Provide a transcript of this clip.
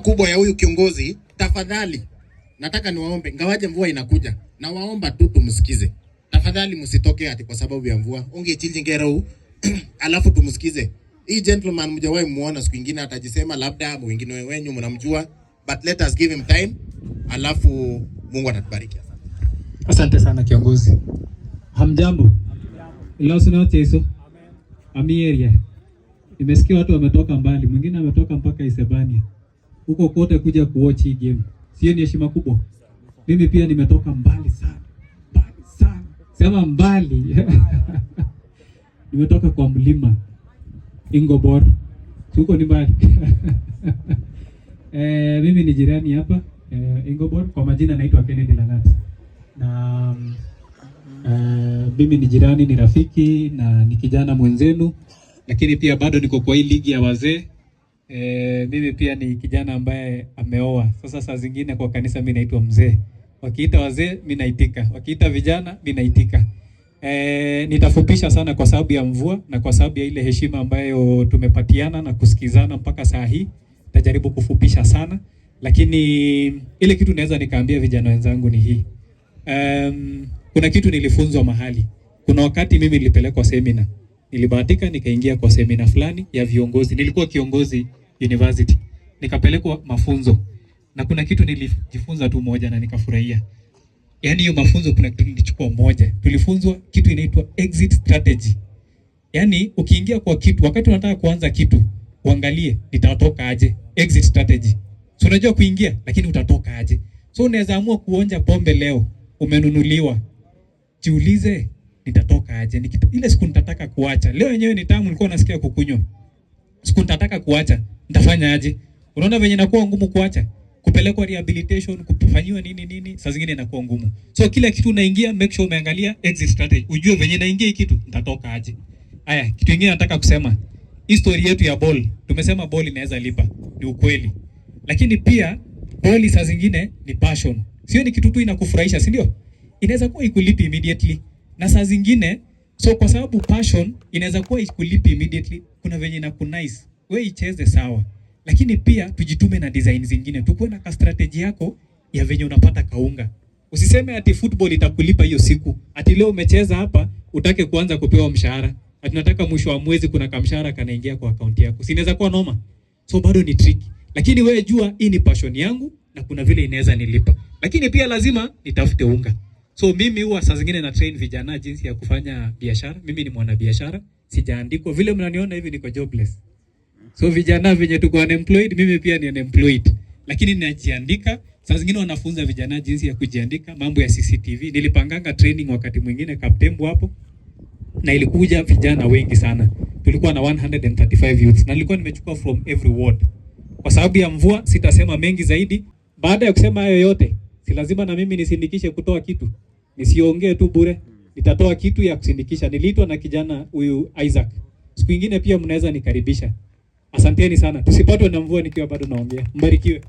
kubwa ya huyu kiongozi, tafadhali nataka niwaombe, ngawaje mvua inakuja, na waomba tu tumsikize. Tafadhali msitoke ati kwa sababu ya mvua. Onge chinji ngero alafu tumsikize. Hii gentleman mjawahi muona, siku nyingine atajisema labda wengine wenyu mnamjua, but let us give him time, alafu Mungu atatubariki. Asante sana kiongozi. Hamjambo. Ila sina Yesu. Amiria. Nimesikia watu wametoka mbali, mwingine ametoka mpaka Isebania. Huko kote kuja kuwatch hii game. Sio ni heshima kubwa. Mimi pia nimetoka mbali sana. Mbali sana. Sema mbali. Nimetoka kwa mlima Ingobor. Huko ni mbali. Mimi ni jirani hapa Ingobor. Kwa majina naitwa Kennedy Langat. Na mimi ni jirani, ni rafiki na ni kijana mwenzenu, lakini pia bado niko kwa hii ligi ya wazee. Mimi pia ni kijana ambaye ameoa. Sasa saa zingine kwa kanisa mimi naitwa mzee. Wakiita wazee mimi naitika, wakiita vijana mimi naitika. Nitafupisha sana kwa sababu ya mvua na kwa sababu ya ile heshima ambayo tumepatiana na kusikizana mpaka saa hii. Nitajaribu kufupisha sana, lakini ile kitu naweza nikaambia vijana wenzangu ni hii. Kuna kitu nilifunzwa mahali. Kuna wakati mimi nilipelekwa seminar. Nilibahatika nikaingia kwa seminar fulani ya viongozi. Nilikuwa kiongozi university. Nikapelekwa mafunzo. Na kuna kitu nilijifunza tu moja na nikafurahia. Yaani hiyo mafunzo kuna kitu nilichukua moja. Tulifunzwa kitu inaitwa exit strategy. Yaani ukiingia kwa kitu, wakati unataka kuanza kitu, uangalie nitatoka aje. Exit strategy. So unajua kuingia lakini utatoka aje. So unaweza amua kuonja pombe leo, umenunuliwa. Jiulize nitatoka aje. Ile siku nitataka kuacha. Leo yenyewe ni tamu, nilikuwa nasikia kukunywa. Siku nitataka kuacha, nitafanya aje? Unaona venye inakuwa ngumu kuacha. Kupelekwa rehabilitation, kufanyiwa nini, saa zingine inakuwa ngumu. So kila kitu unaingia, make sure umeangalia exit strategy. Ujue venye naingia hii kitu, nitatoka aje. Haya, kitu kingine nataka kusema. History yetu ya ball. Tumesema ball inaweza lipa. Ni ukweli. Lakini pia ball saa zingine ni passion. Sio ni kitu tu inakufurahisha, si ndio? Inaweza kuwa ikulipi immediately. Na saa zingine, so kwa sababu passion inaweza kuwa ikulipi immediately, kuna venye inakunice. Wewe icheze sawa. Lakini pia tujitume na design zingine. Tukue na ka strategy yako ya venye unapata kaunga. Usiseme ati football itakulipa hiyo siku. Ati leo umecheza hapa, utake kuanza kupewa mshahara. Ati nataka mwisho wa mwezi kuna kamshahara kanaingia kwa account yako. Si inaweza kuwa noma. So bado ni tricky. Lakini wewe jua hii ni passion yangu na kuna vile inaweza nilipa. Lakini pia lazima nitafute unga. So mimi huwa saa zingine na train vijana jinsi ya kufanya biashara. Mimi ni mwanabiashara, sijaandikwa. Vile mnaniona hivi niko jobless. So vijana venye tuko unemployed, mimi pia ni unemployed. Lakini ninajiandika. Saa zingine wanafunza vijana jinsi ya kujiandika, mambo ya CCTV. Nilipanganga training wakati mwingine Kaptembo hapo. Na ilikuja vijana wengi sana. Tulikuwa na 135 youths. Na nilikuwa nimechukua from every ward. Kwa sababu ya mvua sitasema mengi zaidi. Baada ya kusema hayo yote, si lazima na mimi nisindikishe kutoa kitu. Nisiongee tu bure. Nitatoa kitu ya kusindikisha. Niliitwa na kijana huyu Isaac. Siku nyingine pia mnaweza nikaribisha. Asanteni sana. Tusipatwe na mvua nikiwa bado naongea. Mbarikiwe.